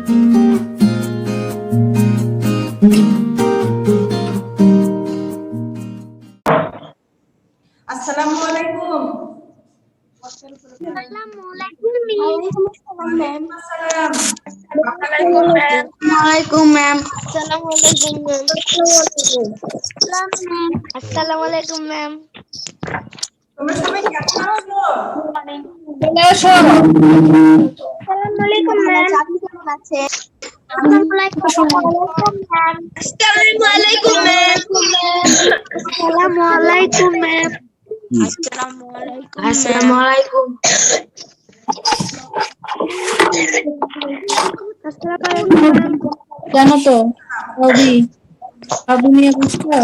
আসসালামু আলাইকুম। আসসালামু আলাইকুম ম্যাম। আসসালাম। ওয়ালাইকুম ম্যাম। আসসালামু আলাইকুম ম্যাম। আসসালামু আলাইকুম ম্যাম। তোমরা সবাই কেমন আছো? চলে আসো। আসসালামু আলাইকুম ম্যাম। আপনি কেমন আছেন? আসসালামু আলাইকুম ম্যাম। আসসালামু আলাইকুম ম্যাম। আসসালামু আলাইকুম ম্যাম। আসসালামু আলাইকুম। জানো তো আবু নিয়ে বুঝছো?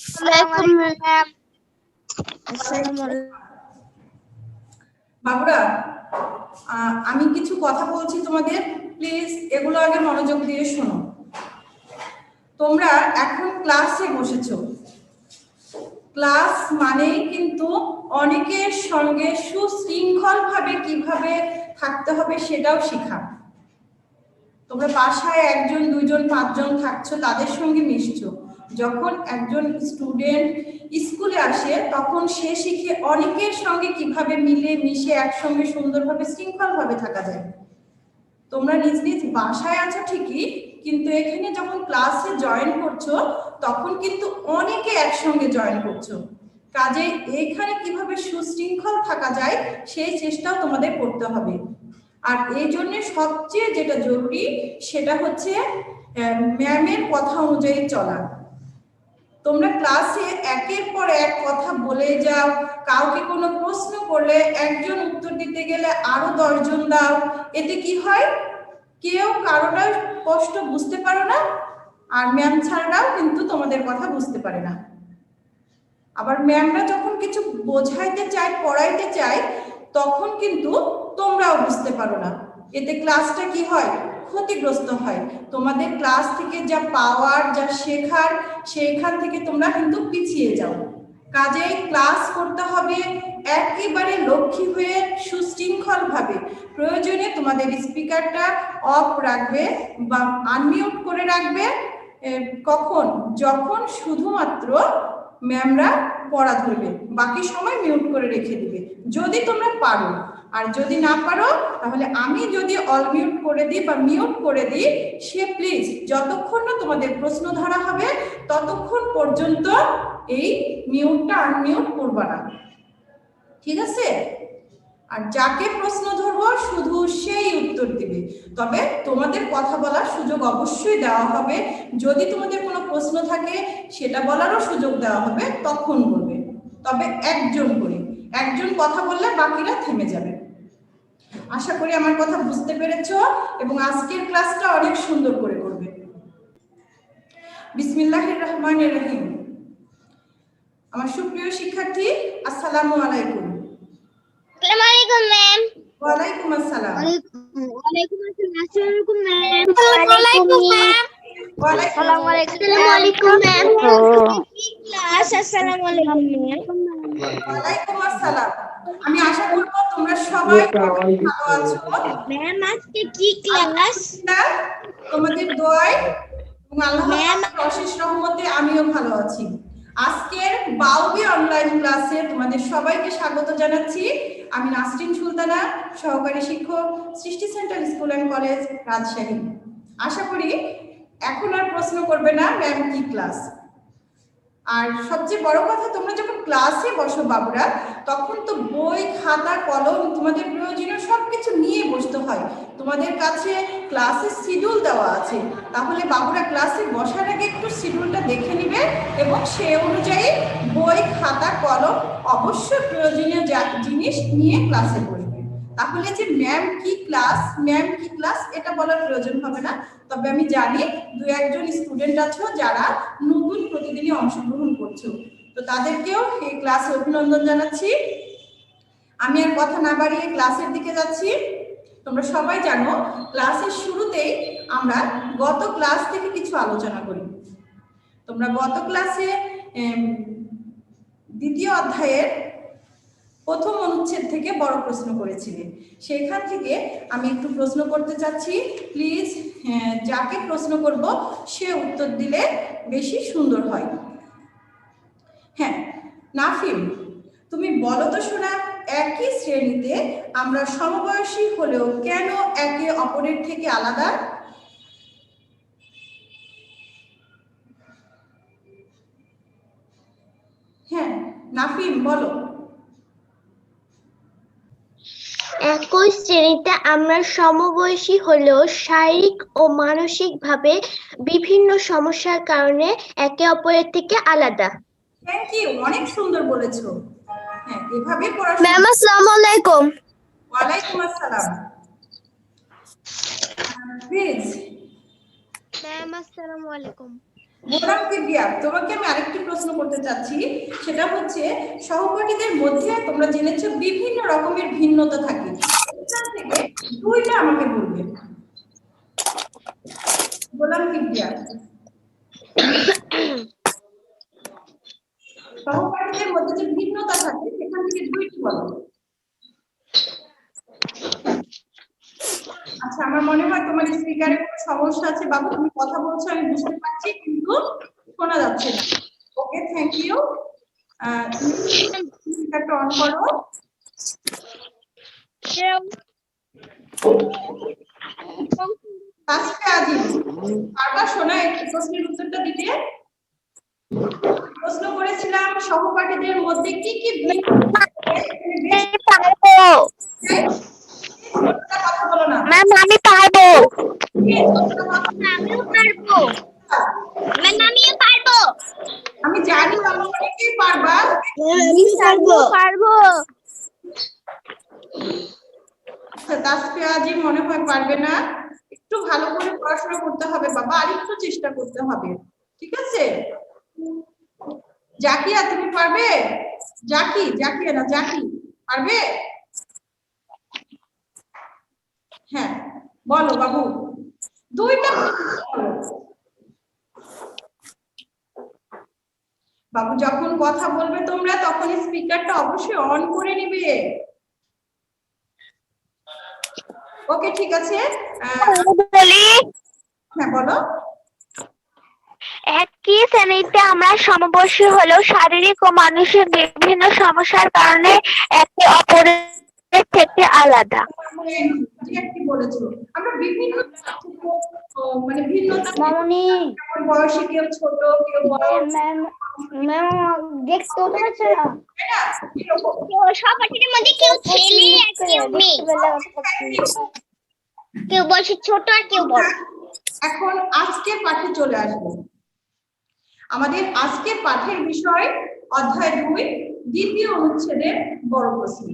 আসসালামু আলাইকুম ম্যাম। আসসালামু আলাইকুম। বাবুরা, আমি কিছু কথা বলছি তোমাদের, প্লিজ এগুলো আগে মনোযোগ দিয়ে শোনো। তোমরা এখন ক্লাসে বসেছো। ক্লাস মানেই কিন্তু অনেকের সঙ্গে সুশৃঙ্খলভাবে কিভাবে থাকতে হবে সেটাও শেখা। তোমরা বাসায় একজন, দুইজন, পাঁচজন থাকছো, তাদের সঙ্গে মিশছো। যখন একজন স্টুডেন্ট স্কুলে আসে তখন সে শিখে অনেকের সঙ্গে কিভাবে মিলে মিশে একসঙ্গে সুন্দরভাবে শৃঙ্খলভাবে থাকা যায়। তোমরা নিজ নিজ বাসায় আছো ঠিকই, কিন্তু এখানে যখন ক্লাসে জয়েন করছো তখন কিন্তু অনেকে একসঙ্গে জয়েন করছো। কাজে এইখানে কিভাবে সুশৃঙ্খল থাকা যায় সেই চেষ্টাও তোমাদের করতে হবে। আর এই জন্য সবচেয়ে যেটা জরুরি সেটা হচ্ছে ম্যামের কথা অনুযায়ী চলা। তোমরা ক্লাসে একের পর এক কথা বলে যাও, কাউকে কোনো প্রশ্ন করলে একজন উত্তর দিতে গেলে আরো 10 জন দাও। এতে কি হয়, কেউ কারোটা স্পষ্ট বুঝতে পারো না, আর ম্যাম ছাড়াও কিন্তু তোমাদের কথা বুঝতে পারে না। আবার ম্যামরা যখন কিছু বোঝাইতে চায়, পড়াইতে চায়, তখন কিন্তু তোমরাও বুঝতে পারো না। এতে ক্লাসটা কি হয়, ক্ষতিগ্রস্ত হয়। তোমাদের ক্লাস থেকে যা পাওয়ার, যা শেখার, সেইখান থেকে তোমরা কিন্তু পিছিয়ে যাও। কাজেই ক্লাস করতে হবে একেবারে লক্ষ্মী হয়ে, সুশৃঙ্খল ভাবে। প্রয়োজনে তোমাদের স্পিকারটা অফ রাখবে বা আনমিউট করে রাখবে। কখন, যখন শুধুমাত্র ম্যামরা পড়া ধরবে, বাকি সময় মিউট করে রেখে দিবে যদি তোমরা পারো। আর যদি না পারো তাহলে আমি যদি অল মিউট করে দিই বা মিউট করে দিই, সে প্লিজ যতক্ষণ না তোমাদের প্রশ্ন ধরা হবে ততক্ষণ পর্যন্ত এই মিউটটা আনমিউট করবা না, ঠিক আছে? আর যাকে প্রশ্ন ধরবো শুধু সেই উত্তর দিবে। তবে তোমাদের কথা বলার সুযোগ অবশ্যই দেওয়া হবে। যদি তোমাদের কোনো প্রশ্ন থাকে সেটা বলারও সুযোগ দেওয়া হবে, তখন বলবে। তবে একজন করে, একজন কথা বললে বাকিরা থেমে যাবে। আশা করি আমার কথা বুঝতে পেরেছো এবং আজকের ক্লাসটা অনেক সুন্দর করে করবে। বিসমিল্লাহির রহমানির রহিম। আমার সুপ্রিয় শিক্ষার্থী, আসসালামু আলাইকুম। আসসালামু আলাইকুম ম্যাম। ওয়ালাইকুম আসসালাম। ওয়ালাইকুম আসসালাম। আসসালামু আলাইকুম ম্যাম। আসসালামু আলাইকুম ম্যাম। ক্লাস আসসালামু আলাইকুম ম্যাম। ওয়ালাইকুম আসসালাম। আমি আশা করব তোমরা সবাই ভালো আছো। ম্যাম আজকে কি ক্লাস? তোমাদের দোয়ায় এবং আল্লাহর অশেষ রহমতে আমিও ভালো আছি। আজকের বাউবি অনলাইন ক্লাসে তোমাদের সবাইকে স্বাগত জানাচ্ছি। আমি নাসরিন সুলতানা, সহকারী শিক্ষক, Srishti centre school and college, Rajshahi. আশা করি এখন আর প্রশ্ন করবে না ম্যাম কি ক্লাস। আর সবচেয়ে বড় কথা, তোমরা যখন ক্লাসে বসো বাবুরা, তখন তো বই, খাতা, কলম, তোমাদের প্রয়োজনীয় সবকিছু নিয়ে বসতে হয়। তোমাদের কাছে ক্লাসের শিডিউল দেওয়া আছে, তাহলে বাবুরা ক্লাসে বসার আগে একটু শিডিউলটা দেখে নিবে এবং সেই অনুযায়ী বই, খাতা, কলম, অবশ্যই প্রয়োজনীয় জিনিস নিয়ে ক্লাসে বসবে। তাহলে যে ম্যাম কি ক্লাস এটা বলার প্রয়োজন হবে না। তবে আমি জানি দু একজন স্টুডেন্ট আছো যারা নতুন প্রতিদিনই অংশগ্রহণ করছো, তো তাদেরকেও এই ক্লাসে অভিনন্দন জানাচ্ছি। আমি আর কথা না বাড়িয়ে ক্লাসের দিকে যাচ্ছি। তোমরা সবাই জানো ক্লাসের শুরুতেই আমরা গত ক্লাস থেকে কিছু আলোচনা করি। তোমরা গত ক্লাসে দ্বিতীয় অধ্যায়ের প্রথম অনুচ্ছেদ থেকে বড় প্রশ্ন করেছিলে, সেখান থেকে আমি একটু প্রশ্ন করতে চাচ্ছি। প্লিজ যাকে প্রশ্ন করব সে উত্তর দিলে বেশি সুন্দর হয়। হ্যাঁ নাফিম, তুমি বলো তো শোনা, একই শ্রেণীতে আমরা সমবয়সী হলেও কেন একে অপরের থেকে আলাদা? হ্যাঁ নাফিম বলো। একই শ্রেণীতে আমরা সমবয়সী হলেও শারীরিক ও মানসিকভাবে বিভিন্ন সমস্যার কারণে একে অপরের থেকে আলাদা। থ্যাংক ইউ, অনেক সুন্দর বলেছো। হ্যাঁ এভাবে পড়াশোনা। ম্যাম আসসালামু আলাইকুম। ওয়ালাইকুম আসসালাম। প্লিজ ম্যাম আসসালামু আলাইকুম। গোলাম কিবরিয়া, তোমাকে আমি আরেকটি প্রশ্ন করতে চাচ্ছি, সেটা হচ্ছে সহপাঠীদের মধ্যে তোমরা জেনেছো বিভিন্ন রকমের ভিন্নতা থাকে, এখান থেকে দুইটা আমাকে বলবে। গোলাম কিবরিয়া, সহপাঠীদের মধ্যে যে ভিন্নতা থাকে সেখান থেকে দুইটি বলো। আচ্ছা আমার মনে হয় তোমার স্পিকারে কোনো সমস্যা আছে বাবু, তুমি কথা বলছো আমি বুঝতে পারছি কিন্তু শোনা যাচ্ছে না। Okay thank you. স্পিকারটা অন করো। তাসফিয়া আজিম, পারবা শোনা একটু প্রশ্নের উত্তরটা দিতে? প্রশ্ন করেছিলাম সহপাঠীদের মধ্যে কি কি কথা বলো না। ম্যাম আমি পারবো। আমিও পারবো। ম্যাম আমিও পারবো। আমি জানি বাবা অনেকেই পারবা। আমি পারবো। তাসফিয়া আজিম মনে হয় পারবে না, একটু ভালো করে পড়াশোনা করতে হবে বাবা, আর একটু চেষ্টা করতে হবে, ঠিক আছে? জাকিয়া তুমি পারবে? জাকিয়া না জাকি, পারবে? হ্যাঁ বলো বাবু, দুইটা বাবু যখন কথা বলবে তোমরা তখন স্পিকারটা অবশ্যই অন করে নিবে। ওকে ঠিক আছে। বলি হ্যাঁ বলো। একই শ্রেণীতে আমরা সমবয়সী হলেও শারীরিক ও মানসিক বিভিন্ন সমস্যার কারণে একে অপরের থেকে আলাদা। কি বলেছো, আমরা বিভিন্ন মানে ভিন্নতা, মামনি বয়সে কেউ ছোট কেউ বড়, ম্যাম দেখতো তো না সহপাঠীদের মধ্যে কেউ ছেলে আর কেউ মেয়ে, কেউ বয়সে ছোট আর কেউ বড়। এখন আজকের পাঠে চলে আসবো। আমাদের আজকের পাঠের বিষয় অধ্যায় 2 দ্বিতীয় অনুচ্ছেদের বড় প্রশ্ন।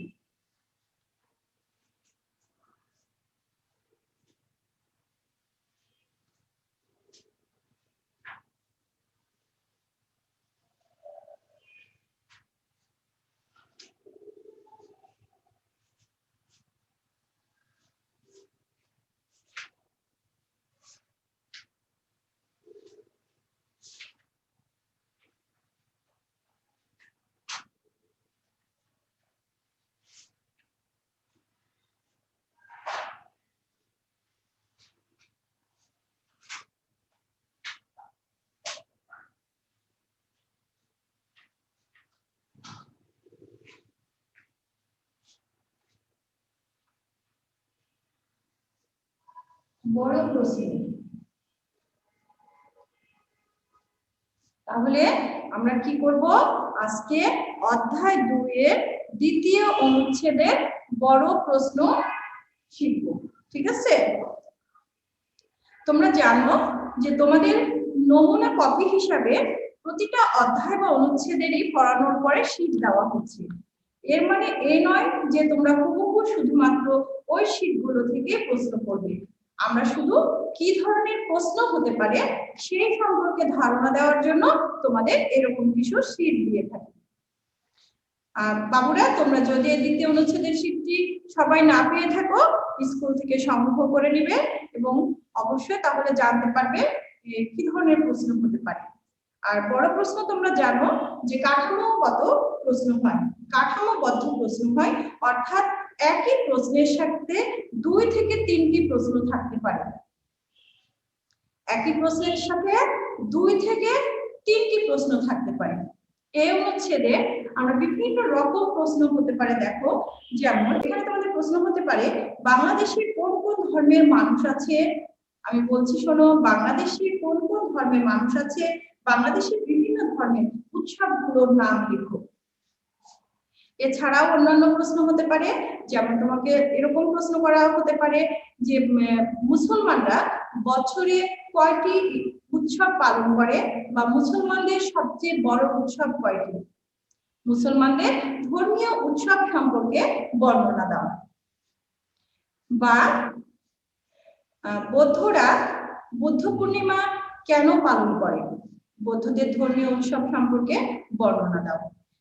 বড় প্রশ্ন, তাহলে আমরা কি করব, আজকে অধ্যায় 2 এর দ্বিতীয় অনুচ্ছেদের বড় প্রশ্ন শিখব, ঠিক আছে? তোমরা জানো যে তোমাদের নমুনা কপি হিসাবে প্রতিটা অধ্যায় বা অনুচ্ছেদেরই পড়ানোর পরে শীট দেওয়া হচ্ছে। এর মানে এই নয় যে তোমরা হুবহু শুধুমাত্র ওই শীটগুলো থেকে প্রশ্ন করবে, আমরা শুধু কি ধরনের প্রশ্ন হতে পারে সেই সম্পর্কে ধারণা দেওয়ার জন্য তোমাদের এরকম কিছু শীট দিয়ে থাকি। বাবুরা তোমরা যদি দ্বিতীয় অনুচ্ছেদের শীটটি সবাই না পেয়ে থাকো স্কুল থেকে সংগ্রহ করে নিবে এবং অবশ্যই তাহলে জানতে পারবে কি ধরনের প্রশ্ন হতে পারে। আর বড় প্রশ্ন তোমরা জানো যে কাঠামোগত প্রশ্ন হয়, কাঠামোবদ্ধ প্রশ্ন হয়, অর্থাৎ একই প্রশ্নের সাথে 2 থেকে 3টি প্রশ্ন থাকতে পারে। একই প্রশ্নের সাথে 2 থেকে 3টি প্রশ্ন থাকতে পারে। এই অনুচ্ছেদে আমরা বিভিন্ন রকম প্রশ্ন হতে পারে। দেখো, যেমন এখানে তোমাদের প্রশ্ন হতে পারে বাংলাদেশে কোন কোন ধর্মের মানুষ আছে। আমি বলছি শোনো, বাংলাদেশে কোন কোন ধর্মের মানুষ আছে, বাংলাদেশের বিভিন্ন ধর্মের উৎসবগুলোর নাম লেখো। এছাড়াও অন্যান্য প্রশ্ন হতে পারে, যেমন তোমাকে এরকম প্রশ্ন করা হতে পারে যে মুসলমানরা বছরে কয়টি উৎসব পালন করে, বা মুসলমানদের সবচেয়ে বড় উৎসব কয়টি, মুসলমানদের ধর্মীয় উৎসব সম্পর্কে বর্ণনা দাও। বা বৌদ্ধরা বুদ্ধ পূর্ণিমা কেন পালন করে, বৌদ্ধদের ধর্মীয় উৎসব সম্পর্কে বর্ণনা দাও।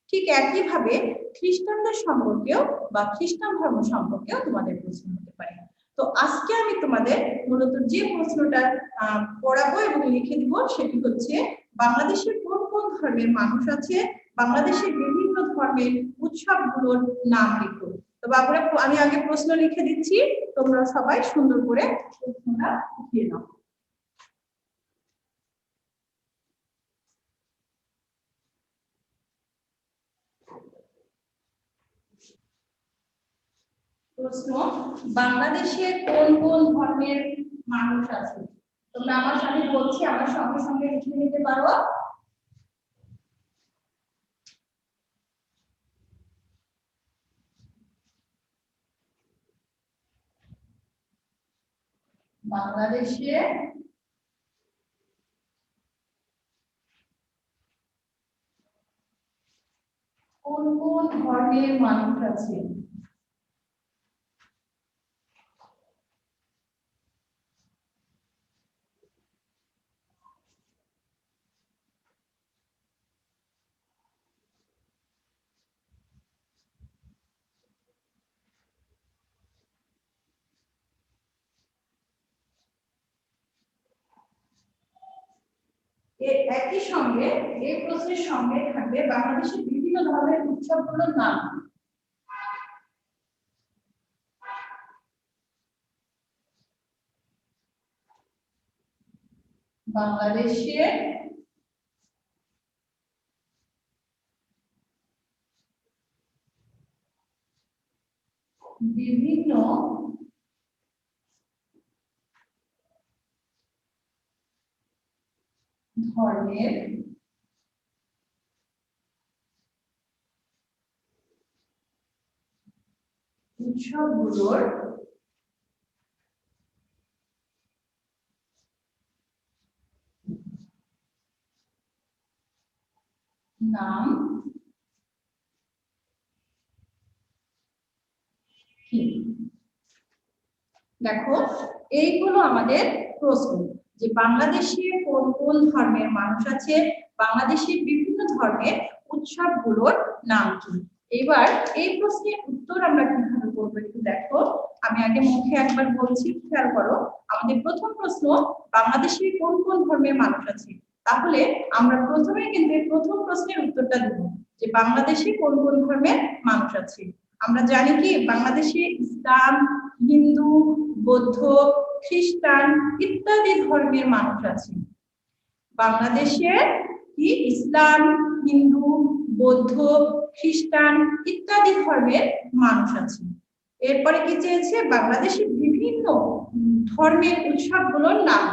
ঠিক একইভাবে খ্রিস্টানদের সম্পর্কেও বা খ্রিস্টান ধর্ম সম্পর্কেও তোমাদের প্রশ্ন হতে পারে। তো আজকে আমি তোমাদের মূলত যে প্রশ্নটা পড়াবো এবং লিখে দিব সেটি হচ্ছে বাংলাদেশের কোন কোন ধর্মের মানুষ আছে, বাংলাদেশের বিভিন্ন ধর্মের উৎসবগুলোর নাম লিখো। তো বাবুরা, আমি আগে প্রশ্ন লিখে দিচ্ছি, তোমরা সবাই সুন্দর করে প্রশ্নটা লিখে নাও। প্রশ্ন, বাংলাদেশে কোন কোন ধর্মের মানুষ আছে? তোমরা আমার সাথে বলছি, আমার সঙ্গে সঙ্গে লিখে নিতে পারো। বাংলাদেশে কোন কোন ধর্মের মানুষ আছে? একই সঙ্গে এই প্রশ্নের সঙ্গে থাকবে বাংলাদেশের বিভিন্ন ধরনের উৎসবগুলোর নাম। বাংলাদেশের বিভিন্ন ধর্মের উৎসবগুলোর নাম কি? দেখো, এইগুলো আমাদের প্রশ্ন যে বাংলাদেশে কোন কোন ধর্মের মানুষ আছে, বাংলাদেশের বিভিন্ন ধর্মের উৎসবগুলোর নাম কি। এবার এই প্রশ্নের উত্তর আমরা কিভাবে করবো একটু দেখো। আমি আগে মুখে একবার বলছি, খেয়াল করো। আমাদের প্রথম প্রশ্ন, বাংলাদেশে কোন কোন ধর্মের মানুষ আছে। তাহলে আমরা প্রথমে কিন্তু এই প্রথম প্রশ্নের উত্তরটা দেব যে বাংলাদেশে কোন কোন ধর্মের মানুষ আছে। আমরা জানি কি বাংলাদেশে ইসলাম, হিন্দু, বৌদ্ধ, খ্রিস্টান ইত্যাদি ধর্মের মানুষ আছে। বাংলাদেশে কি ইসলাম, হিন্দু, বৌদ্ধ, খ্রিস্টান ইত্যাদি ধর্মের মানুষ আছে। এরপরে কি চেয়েছে, বাংলাদেশের বিভিন্ন ধর্মের উৎসবগুলোর নাম।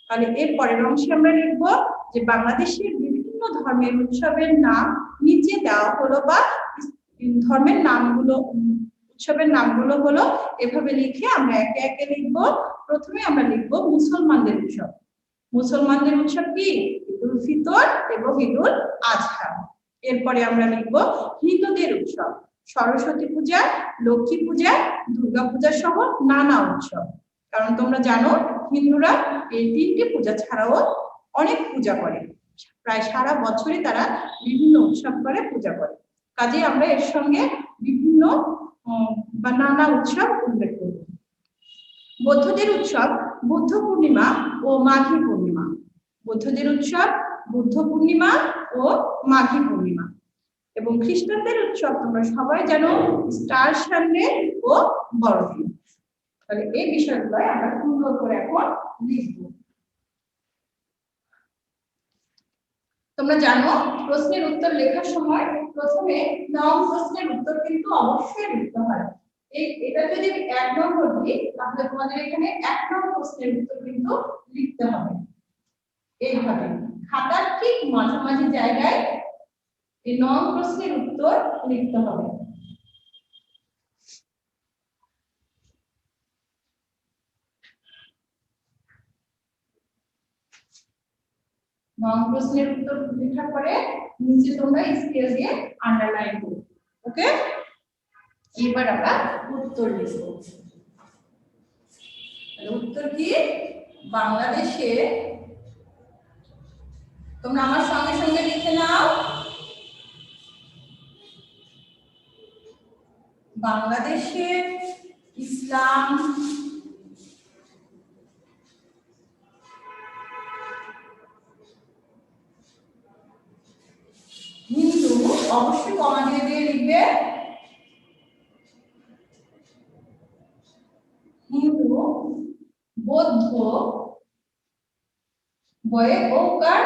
তাহলে এর পরের অংশে আমরা লিখব যে বাংলাদেশের বিভিন্ন ধর্মের উৎসবের নাম নিচে দেওয়া হলো, বা ধর্মের নামগুলো, উৎসবের নামগুলো হলো। এভাবে লিখে আমরা একে একে লিখব। প্রথমে আমরা লিখব মুসলমানদের উৎসব। মুসলমানদের উৎসব কি? ঈদুল ফিতর এবং ঈদুল আজহা। এরপরে আমরা লিখব হিন্দুদের উৎসব, সরস্বতী পূজা, লক্ষ্মী পূজা, দুর্গা পূজা সহ নানা উৎসব। কারণ তোমরা জানো হিন্দুরা এই 3টি পূজা ছাড়াও অনেক পূজা করে, প্রায় সারা বছরই তারা বিভিন্ন উৎসব করে, পূজা করে। কাজে আমরা এর সঙ্গে বিভিন্ন বা নানা উৎসব উল্লেখ করব। বৌদ্ধদের উৎসব বুদ্ধ পূর্ণিমা ও মাঘী পূর্ণিমা। বৌদ্ধদের উৎসব বুদ্ধ পূর্ণিমা ও মাঘী পূর্ণিমা। এবং খ্রিস্টানদের উৎসব তোমরা সবাই জানো স্টার সানডে ও বড়দিন। তাহলে এই বিষয়গুলো আমরা সুন্দর করে এখন লিখবো। তোমরা জানো প্রশ্নের উত্তর লেখার সময় প্রথমে নং প্রশ্নের উত্তর কিন্তু অবশ্যই লিখতে হয়। এটা যদি আমি 1 নম্বর দিই তাহলে তোমাদের এখানে 1 নম্বর প্রশ্নের উত্তর কিন্তু লিখতে হবে। এইভাবে খাতার ঠিক মাঝামাঝি জায়গায় এই নং প্রশ্নের উত্তর লিখতে হবে। নং প্রশ্নের উত্তর লেখার পরে নিচে তোমরা স্কেল দিয়ে আন্ডারলাইন করো। ওকে, এবার আমরা উত্তর লিখব। উত্তর কি? বাংলাদেশে, তোমরা আমার সঙ্গে সঙ্গে লিখে নাও, বাংলাদেশে ইসলাম হিন্দু, অবশ্যই কমা দিয়ে দিয়ে লিখবে, হিন্দু, বৌদ্ধ, বয়ে ওকার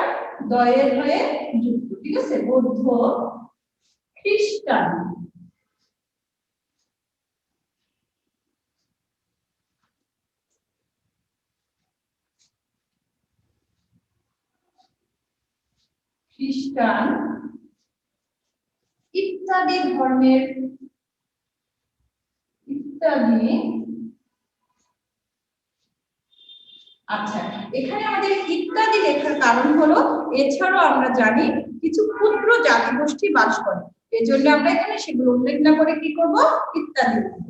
দয়ের হয়ে যুক্ত, ঠিক আছে, বৌদ্ধ, খ্রিস্টান, খ্রিস্টান ইত্যাদি ধর্মের, ইত্যাদি। আচ্ছা, এখানে আমাদের ইত্যাদি লেখার কারণ হলো এছাড়াও আমরা জানি কিছু ক্ষুদ্র জাতিগোষ্ঠী বাস করে, এজন্য আমরা এখানে সেগুলো উল্লেখ না করে কি করব, ইত্যাদি লিখব।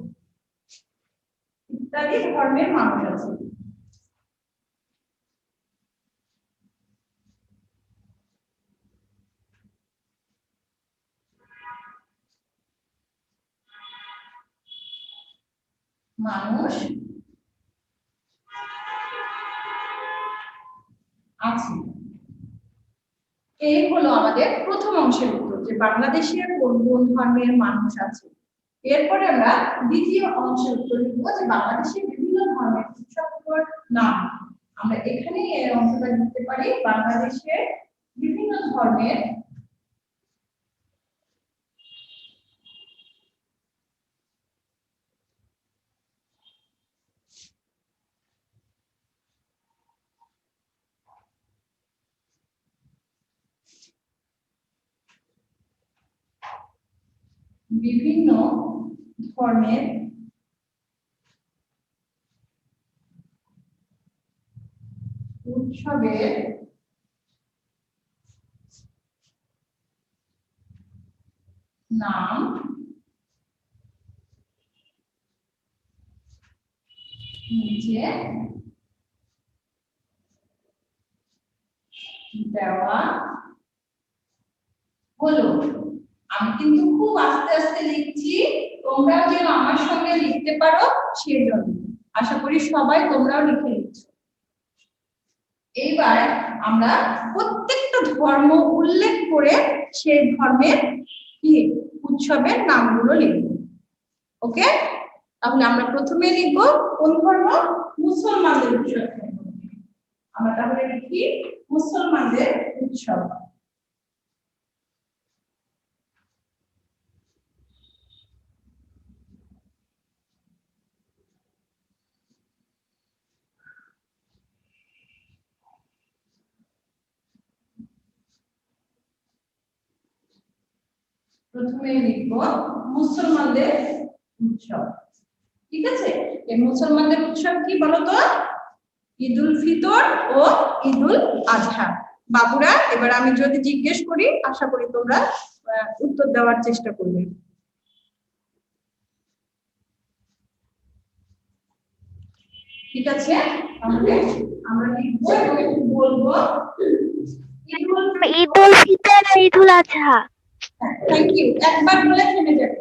ইত্যাদি ধর্মের মানুষ আছে। মানুষ আছে। এই হলো আমাদের প্রথম অংশের উত্তর, যে বাংলাদেশে কোন কোন ধর্মের মানুষ আছে। এরপরে আমরা দ্বিতীয় অংশের উত্তর লিখবো, যে বাংলাদেশে বিভিন্ন ধর্মের উৎসবগুলোর নাম। আমরা এখানে এর অংশটা লিখতে পারি, বাংলাদেশে বিভিন্ন ধর্মের বিভিন্ন ধর্মের উৎসবের নাম নিচে দেওয়া হলো। আমি কিন্তু খুব আস্তে আস্তে লিখছি, তোমরাও যেন আমার সঙ্গে লিখতে পারো সেজন্য। আশা করি সবাই তোমরাও লিখে নিচ্ছো। এইবার আমরা প্রত্যেকটা ধর্ম উল্লেখ করে সেই ধর্মের কি উৎসবের নামগুলো লিখব। ওকে, তাহলে আমরা প্রথমে লিখব কোন ধর্ম, মুসলমানদের উৎসব। আমরা তাহলে লিখি মুসলমানদের উৎসব। প্রথমে লিখব মুসলমানদের উৎসব, ঠিক আছে। এই মুসলমানদের উৎসব কি বলতো, ঈদুল ফিতর ও ঈদুল আজহা। বাবুরা, এবার আমি যদি জিজ্ঞেস করি আশা করি তোমরা উত্তর দেওয়ার চেষ্টা করবে। ঠিক আছে, তাহলে আমরা লিখবো এবং একটু বলবো ঈদুল ফিতর আর ঈদুল আজহা। থ্যাংক ইউ, একবার বলে থেমে যাবে।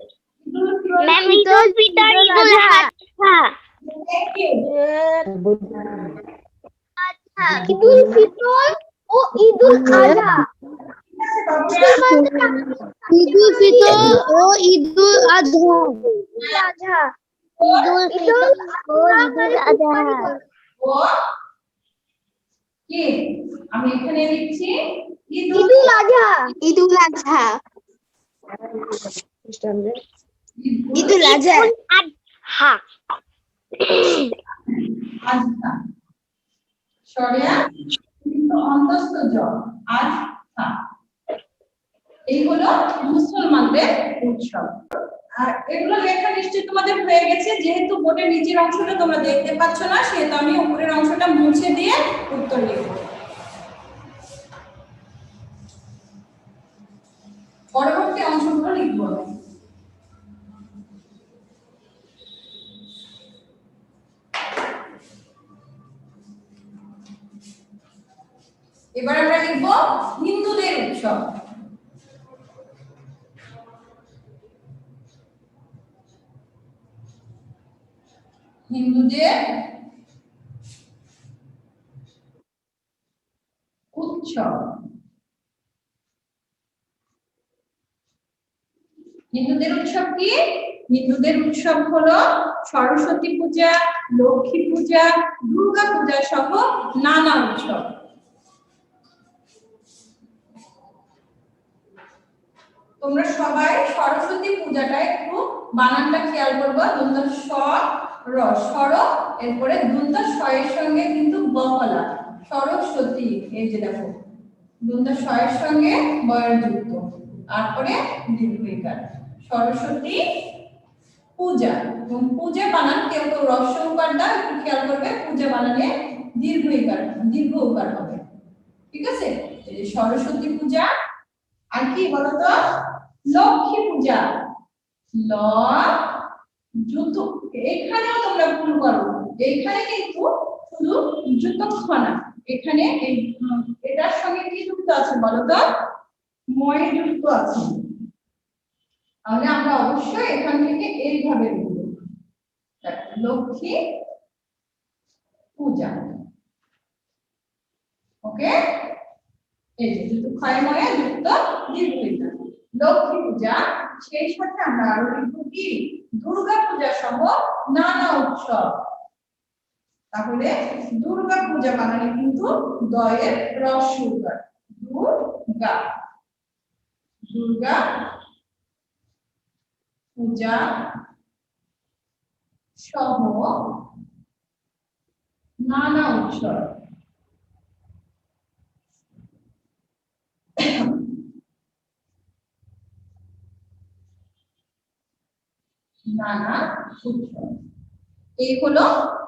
Ma'am Eidul Fitr Eidul Azha. Thank you. Eidul Fitr ও ও ঈদুল আজহা। ঈদুল ফিতর ও ঈদুল আজহা। ঈদুল ফিতর ও ঈদুল আজহা। ও কি আমি এখানে লিখছি ঈদুল আজহা। ঈদুল আজহা। ঈদুল আজহা। হা আজহা সরিয়া কিন্তু অন্তস্থ জ আজহা এই হলো মুসলমানদের উৎসব। আর এগুলো লেখা নিশ্চয়ই তোমাদের হয়ে গেছে, যেহেতু বোর্ডের নিচের অংশটা তোমরা দেখতে পাচ্ছ না সেহেতু আমি উপরের অংশটা মুছে দিয়ে উত্তর লিখব। পরবর্তী অংশগুলো লিখব। এবার আমরা লিখব হিন্দুদের উৎসব। হিন্দুদের উৎসব। হিন্দুদের উৎসব কি? হিন্দুদের উৎসব হলো সরস্বতী পূজা, লক্ষ্মী পূজা, দুর্গা পূজা সহ নানা উৎসব। তোমরা সবাই সরস্বতী পূজাটা একটু বানানটা খেয়াল করবা। দন্ত স র সর, এরপরে দন্ত স এর সঙ্গে কিন্তু ব ফলা সরস্বতী। এই যে দেখো দন্ত স এর সঙ্গে ব এর যুক্ত, তারপরে দীর্ঘইকার সরস্বতী পূজা। এবং পূজা বানান কেউ কেউ রস্য উকারটা একটু খেয়াল করবে, পূজা বানানে দীর্ঘ উকার হবে। ঠিক আছে, এই যে সরস্বতী পূজা। আর কি বলতো? লক্ষ্মী পূজা। ল যুত, এখানেও তোমরা ভুল করো, এখানে কিন্তু শুধু যুতক্ষ না, এখানে এই এটার সঙ্গে কি যুক্ত আছে বলতো? ময় যুক্ত আছে। তাহলে আমরা অবশ্যই এখান থেকে এইভাবে লিখব লক্ষ্মী পূজা। ওকে, এই যে যুক্ত ক্ষয় ময় যুক্ত দীর্ঘইকার লক্ষ্মী পূজা। সেই সাথে আমরা আরো লিখব কি? দুর্গা পূজা সহ নানা উৎসব। তাহলে দুর্গা পূজা বানানে কিন্তু দয়ের রস্য উকার দুর্গা। দুর্গা পূজা সহ নানা উৎসব। নানা উৎসব এই হলো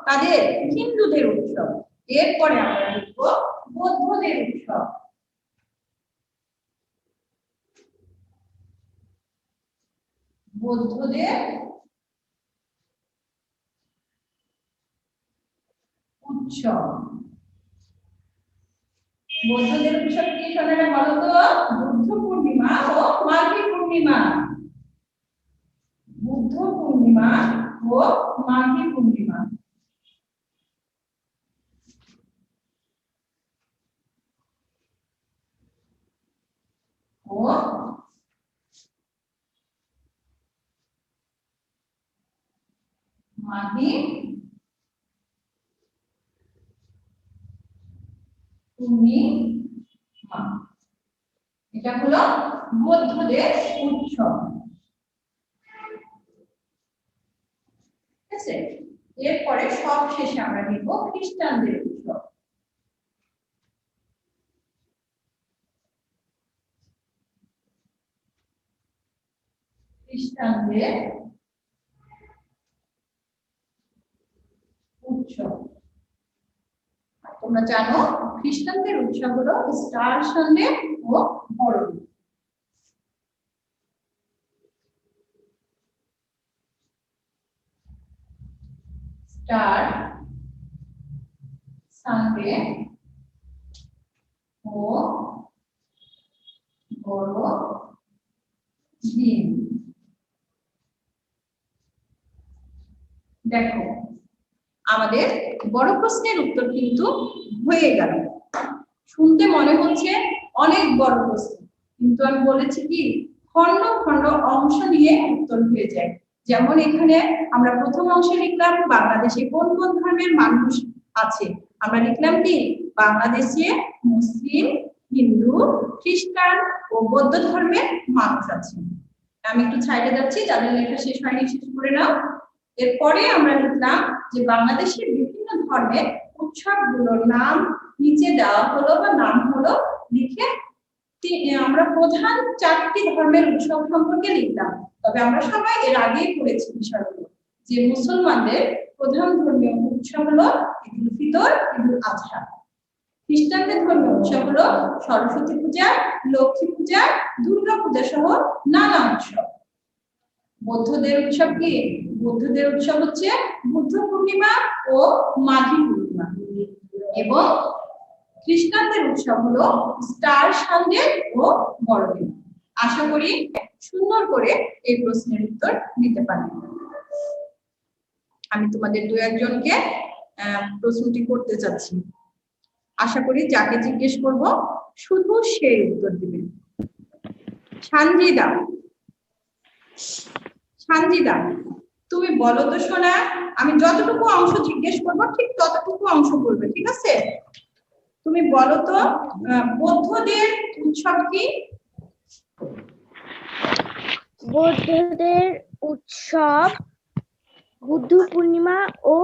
তাদের হিন্দুদের উৎসব। এরপরে আমরা লিখব বৌদ্ধদের উৎসব। বৌদ্ধদের উৎসব। বৌদ্ধদের উৎসব কি সোনারা বলো তো? বুদ্ধ পূর্ণিমা ও মাঘী পূর্ণিমা। বুদ্ধ পূর্ণিমা ও মাঘী পূর্ণিমা। ও মাঘী পূর্ণিমা। এটা হলো বৌদ্ধদের উৎসব। ঠিক আছে, এরপরে সব শেষে আমরা লিখব খ্রিস্টানদের উৎসব। খ্রিস্টানদের উৎসব। তোমরা জানো খ্রিস্টানদের উৎসব হলো স্টার সানডে ও বড়দিন। স্টার সানডে ও বড়দিন। দেখো আমাদের বড় প্রশ্নের উত্তর কিন্তু হয়ে গেল। শুনতে মনে হচ্ছে অনেক বড় প্রশ্ন, কিন্তু আমি বলেছি কি খন্ড খন্ড অংশ নিয়ে উত্তর হয়ে যায়। যেমন এখানে আমরা প্রথম অংশে লিখলাম বাংলাদেশে কোন কোন ধর্মের মানুষ আছে, আমরা লিখলাম কি বাংলাদেশে মুসলিম, হিন্দু, খ্রিস্টান ও বৌদ্ধ ধর্মের মানুষ আছে। আমি একটু ছাইড়ে যাচ্ছি, যাদের লেখা শেষ হয়নি শেষ করে নাও। এরপরে আমরা লিখলাম যে বাংলাদেশের বিভিন্ন ধর্মের উৎসবগুলোর নাম নিচে দেওয়া হলো বা নাম হলো লিখে আমরা প্রধান 4টি ধর্মের উৎসব সম্পর্কে লিখলাম। তবে আমরা সবাই এর আগেই পড়েছি বিষয়গুলো, যে মুসলমানদের প্রধান ধর্মীয় উৎসব হলো ঈদুল ফিতর, ঈদুল আজহা। খ্রিস্টানদের ধর্মীয় উৎসব হলো সরস্বতী পূজা, লক্ষ্মী পূজা, দুর্গা পূজা সহ নানা উৎসব। বৌদ্ধদের উৎসব কি? বৌদ্ধদের উৎসব হচ্ছে বুদ্ধ পূর্ণিমা ও মাঘী পূর্ণিমা। এবং খ্রিস্টানদের উৎসব হলো স্টার সানডে ও বড়দিন। আশা করি সুন্দর করে এই প্রশ্নের উত্তর দিতে পারবে। আমি তোমাদের দু একজনকে প্রশ্নটি করতে চাচ্ছি, আশা করি যাকে জিজ্ঞেস করব শুধু সেই উত্তর দিবে। সানজিদা, সানজিদা তুমি বলো তো শোনা, আমি যতটুকু অংশ জিজ্ঞেস করবো ঠিক ততটুকু অংশ বলবে, ঠিক আছে? তুমি বলো তো বৌদ্ধদের উৎসব কি? বৌদ্ধদের উৎসব বুদ্ধ পূর্ণিমা ও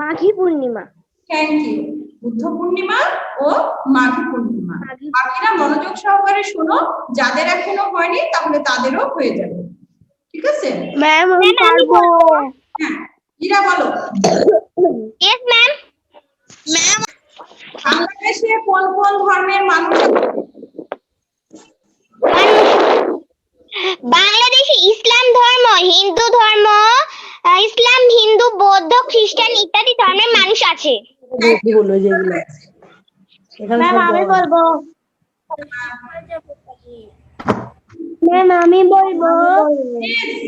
মাঘী পূর্ণিমা। Thank you. বুদ্ধ পূর্ণিমা ও মাঘী পূর্ণিমা। বাকিরা মনোযোগ সহকারে শোনো, যাদের এখনো হয়নি তাহলে তাদেরও হয়ে যাবে, ঠিক আছে? ম্যাম আমি পারবো। হ্যাঁ ইরা বলো। Yes ma'am. ম্যাম বাংলাদেশে কোন কোন ধর্মের মানুষ? বাংলাদেশে ইসলাম ধর্ম, হিন্দু ধর্ম, ইসলাম, হিন্দু, বৌদ্ধ, খ্রিস্টান ইত্যাদি ধর্মের মানুষ আছে। ম্যাম আমি বলবো। ম্যাম আমি বলবো।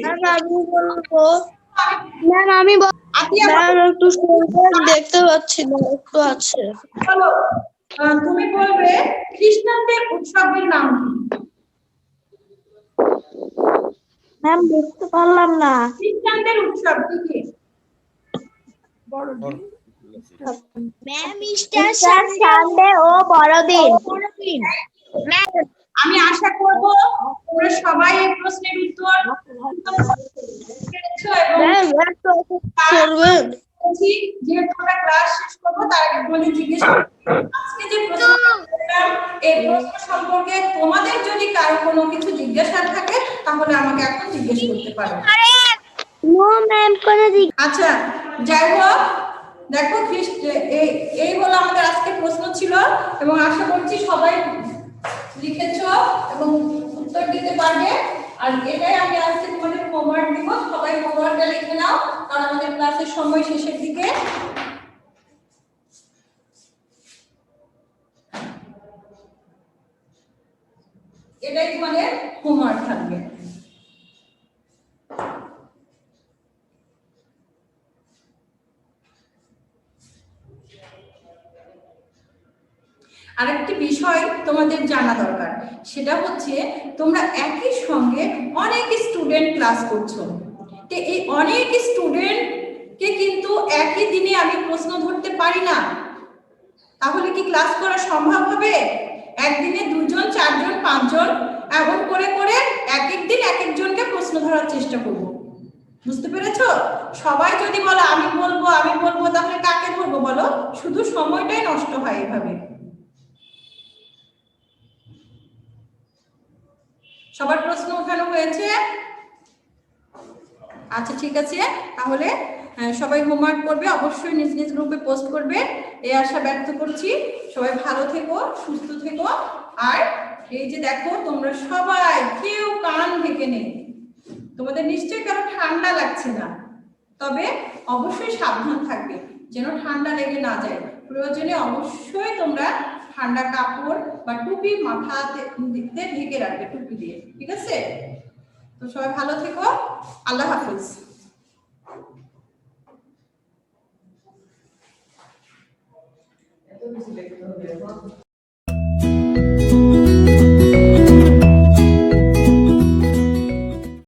ম্যাম আমি বলবো। ম্যাম আমি আতিয়া ম্যাম একটু সুন্দর দেখতে পাচ্ছি না, একটু আছে। বলো। তুমি বলবে খ্রিস্টানদের উৎসবের নাম কি? ম্যাম দেখতে পারলাম না। খ্রিস্টানদের উৎসব কি কি? ম্যাম ইস্টার সানডে ও বড়দিন। আমি আশা করব তোমরা সবাই এই প্রশ্নের উত্তর পেরেছো এবং ম্যাম একটু করবেন। যেহেতু আমরা ক্লাস শেষ করবো তার আগে তোমাদের জিজ্ঞেস করব, আজকে যে প্রশ্ন করলাম এই প্রশ্ন সম্পর্কে তোমাদের যদি কারো কোনো কিছু জিজ্ঞাসা থাকে তাহলে আমাকে এখন জিজ্ঞেস করতে পারো। নো ম্যাম কোনো আচ্ছা যাই হোক, দেখো এই হলো আমাদের আজকে প্রশ্ন ছিল এবং আশা করছি সবাই লিখেছো এবং উত্তর দিতে পারবে। আর এটাই আমি আজকে তোমাদের হোমওয়ার্ক দিব, সবাই হোমওয়ার্কটা লিখে নাও কারণ আমাদের ক্লাসের সময় শেষের দিকে। এটাই তোমাদের হোমওয়ার্ক থাকবে। আরেকটি বিষয় তোমাদের জানা দরকার, সেটা হচ্ছে তোমরা একই সঙ্গে অনেক স্টুডেন্ট ক্লাস করছো, তো এই অনেক স্টুডেন্টকে কিন্তু একই দিনে আমি প্রশ্ন ধরতে পারি না, তাহলে কি ক্লাস করা সম্ভব হবে? একদিনে 2 জন 4 জন 5 জন এমন করে করে এক এক দিন এক একজনকে প্রশ্ন ধরার চেষ্টা করব। বুঝতে পেরেছো? সবাই যদি বলে আমি বলবো তাহলে কাকে ধরবো বলো? শুধু সময়টাই নষ্ট হয় এভাবে। সবার প্রশ্ন উঠানো হয়েছে? আচ্ছা ঠিক আছে, তাহলে সবাই হোমওয়ার্ক করবে, অবশ্যই নিজ নিজ গ্রুপে পোস্ট করবে, এই আশা ব্যক্ত করছি। সবাই ভালো থেকো, সুস্থ থেকো। আর এই যে দেখো তোমরা সবাই কেউ কান ঢেকে নেই, তোমাদের নিশ্চয়ই কারো ঠান্ডা লাগছে না, তবে অবশ্যই সাবধান থাকবে যেন ঠান্ডা লেগে না যায়। প্রয়োজনে অবশ্যই তোমরা ঠান্ডা কাপড় বা টুপি মাথাতে ঢেকে রাখবে, টুপি দিয়ে, ঠিক আছে? তো সবাই ভালো থেকো, আল্লাহ হাফেজ।